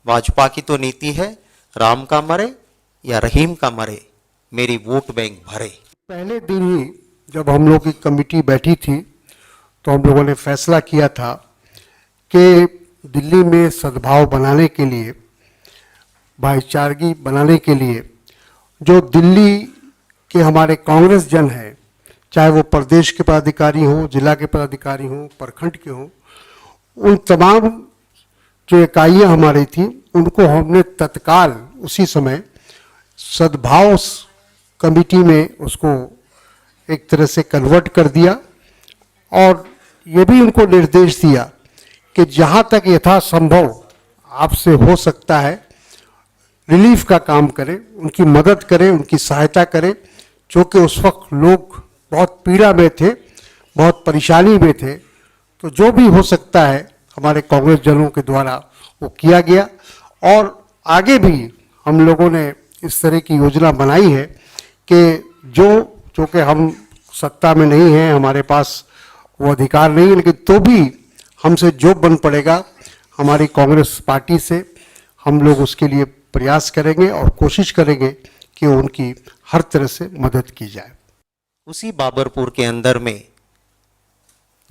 भाजपा की तो नीति है राम का मरे या रहीम का मरे, मेरी वोट बैंक भरे। पहले दिन ही जब हम लोग की कमेटी बैठी थी तो हम लोगों ने फैसला किया था कि दिल्ली में सद्भाव बनाने के लिए, भाईचारगी बनाने के लिए, जो दिल्ली के हमारे कांग्रेस जन हैं, चाहे वो प्रदेश के पदाधिकारी हों, जिला के पदाधिकारी हों, प्रखंड के हों, उन तमाम जो इकाइयाँ हमारी थी उनको हमने तत्काल उसी समय सद्भाव कमेटी में उसको एक तरह से कन्वर्ट कर दिया और ये भी उनको निर्देश दिया कि जहाँ तक यथासंभव आपसे हो सकता है रिलीफ का काम करें, उनकी मदद करें, उनकी सहायता करें, क्योंकि उस वक्त लोग बहुत पीड़ा में थे, बहुत परेशानी में थे। तो जो भी हो सकता है हमारे कांग्रेस जनों के द्वारा वो किया गया और आगे भी हम लोगों ने इस तरह की योजना बनाई है कि जो कि हम सत्ता में नहीं हैं, हमारे पास वो अधिकार नहीं है, लेकिन तो भी हमसे जो बन पड़ेगा हमारी कांग्रेस पार्टी से हम लोग उसके लिए प्रयास करेंगे और कोशिश करेंगे कि उनकी हर तरह से मदद की जाए। उसी बाबरपुर के अंदर में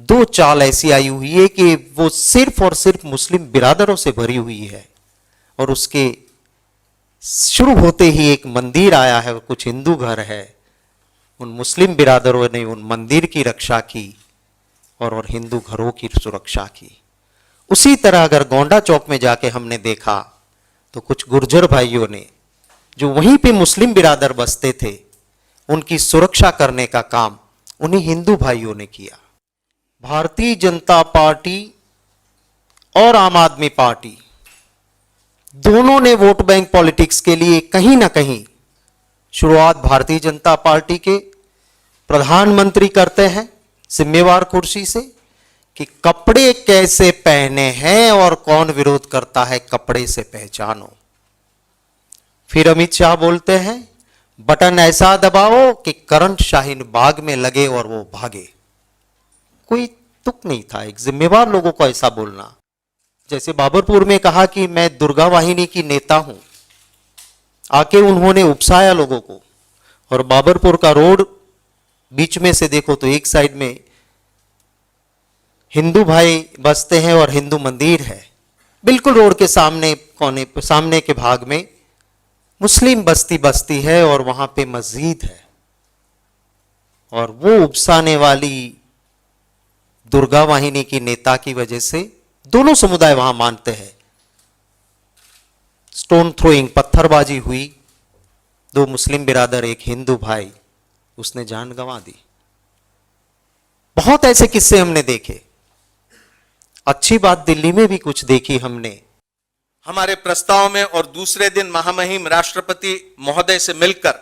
दो चाल ऐसी आई हुई है कि वो सिर्फ और सिर्फ मुस्लिम बिरादरों से भरी हुई है और उसके शुरू होते ही एक मंदिर आया है, कुछ हिंदू घर है। उन मुस्लिम बिरादरों ने उन मंदिर की रक्षा की और हिंदू घरों की सुरक्षा की। उसी तरह अगर गोंडा चौक में जाके हमने देखा तो कुछ गुर्जर भाइयों ने जो वहीं पे मुस्लिम बिरादर बसते थे उनकी सुरक्षा करने का काम उन्हीं हिंदू भाइयों ने किया। भारतीय जनता पार्टी और आम आदमी पार्टी दोनों ने वोट बैंक पॉलिटिक्स के लिए कहीं ना कहीं शुरुआत भारतीय जनता पार्टी के प्रधानमंत्री करते हैं जिम्मेवार कुर्सी से कि कपड़े कैसे पहने हैं और कौन विरोध करता है कपड़े से पहचानो। फिर अमित शाह बोलते हैं बटन ऐसा दबाओ कि करंट शाहीन बाग में लगे और वो भागे। कोई तुक नहीं था एक जिम्मेवार लोगों को ऐसा बोलना। जैसे बाबरपुर में कहा कि मैं दुर्गा वाहिनी की नेता हूं, आके उन्होंने उपसाया लोगों को। और बाबरपुर का रोड बीच में से देखो तो एक साइड में हिंदू भाई बसते हैं और हिंदू मंदिर है, बिल्कुल रोड के सामने कोने सामने के भाग में मुस्लिम बस्ती बस्ती है और वहां पे मस्जिद है। और वो उपसाने वाली दुर्गा वाहिनी की नेता की वजह से दोनों समुदाय वहां मानते हैं स्टोन थ्रोइंग पत्थरबाजी हुई, दो मुस्लिम बिरादर एक हिंदू भाई उसने जान गंवा दी। बहुत ऐसे किस्से हमने देखे। अच्छी बात दिल्ली में भी कुछ देखी हमने। हमारे प्रस्ताव में और दूसरे दिन महामहिम राष्ट्रपति महोदय से मिलकर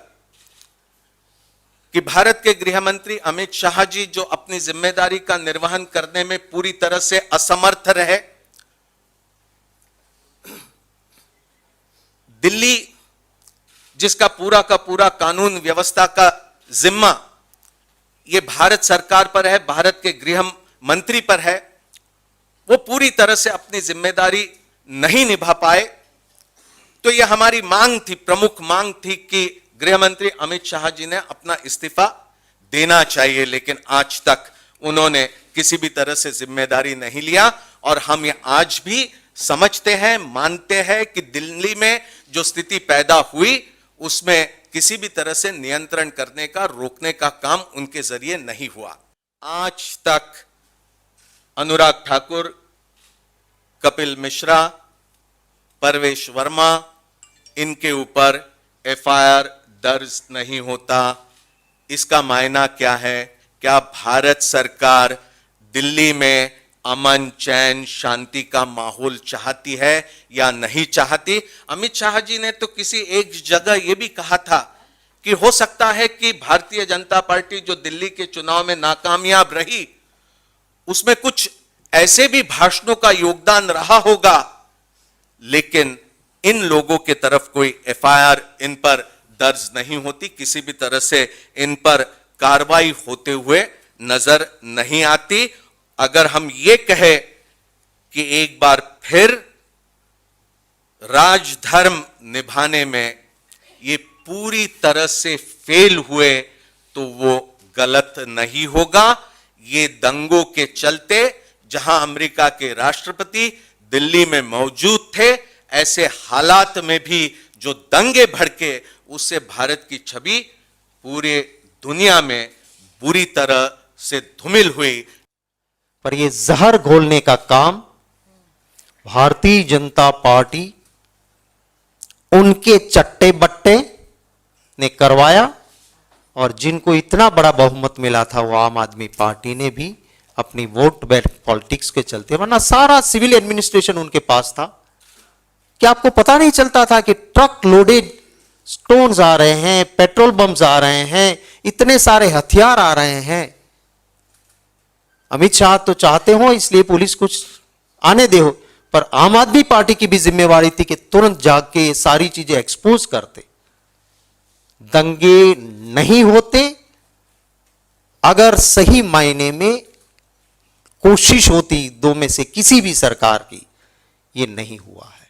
कि भारत के गृह मंत्री अमित शाह जी जो अपनी जिम्मेदारी का निर्वहन करने में पूरी तरह से असमर्थ रहे, दिल्ली जिसका पूरा का पूरा कानून व्यवस्था का जिम्मा यह भारत सरकार पर है, भारत के गृह मंत्री पर है, वो पूरी तरह से अपनी जिम्मेदारी नहीं निभा पाए। तो यह हमारी मांग थी, प्रमुख मांग थी कि गृह मंत्री अमित शाह जी ने अपना इस्तीफा देना चाहिए, लेकिन आज तक उन्होंने किसी भी तरह से जिम्मेदारी नहीं लिया। और हम ये आज भी समझते हैं, मानते हैं कि दिल्ली में जो स्थिति पैदा हुई उसमें किसी भी तरह से नियंत्रण करने का, रोकने का काम उनके जरिए नहीं हुआ। आज तक अनुराग ठाकुर, कपिल मिश्रा, परवेश वर्मा, इनके ऊपर एफआईआर दर्ज नहीं होता। इसका मायना क्या है? क्या भारत सरकार दिल्ली में अमन, चैन, शांति का माहौल चाहती है या नहीं चाहती? अमित शाह जी ने तो किसी एक जगह यह भी कहा था कि हो सकता है कि भारतीय जनता पार्टी जो दिल्ली के चुनाव में नाकामयाब रही उसमें कुछ ऐसे भी भाषणों का योगदान रहा होगा, लेकिन इन लोगों के तरफ कोई एफआईआर इन पर दर्ज नहीं होती, किसी भी तरह से इन पर कार्रवाई होते हुए नजर नहीं आती। अगर हम ये कहें कि एक बार फिर राजधर्म निभाने में ये पूरी तरह से फेल हुए तो वो गलत नहीं होगा। ये दंगों के चलते, जहां अमेरिका के राष्ट्रपति दिल्ली में मौजूद थे, ऐसे हालात में भी जो दंगे भड़के, उससे भारत की छवि पूरे दुनिया में बुरी तरह से धूमिल हुई। पर ये जहर घोलने का काम भारतीय जनता पार्टी, उनके चट्टे बट्टे ने करवाया, और जिनको इतना बड़ा बहुमत मिला था वो आम आदमी पार्टी ने भी अपनी वोट बैंक पॉलिटिक्स के चलते, वरना सारा सिविल एडमिनिस्ट्रेशन उनके पास था। क्या आपको पता नहीं चलता था कि ट्रक लोडेड स्टोन्स आ रहे हैं, पेट्रोल बम्स आ रहे हैं, इतने सारे हथियार आ रहे हैं? अमित शाह तो चाहते हो इसलिए पुलिस कुछ आने दे हो, पर आम आदमी पार्टी की भी जिम्मेवारी थी कि तुरंत जाग के ये सारी चीजें एक्सपोज करते। दंगे नहीं होते अगर सही मायने में कोशिश होती दो में से किसी भी सरकार की। ये नहीं हुआ है।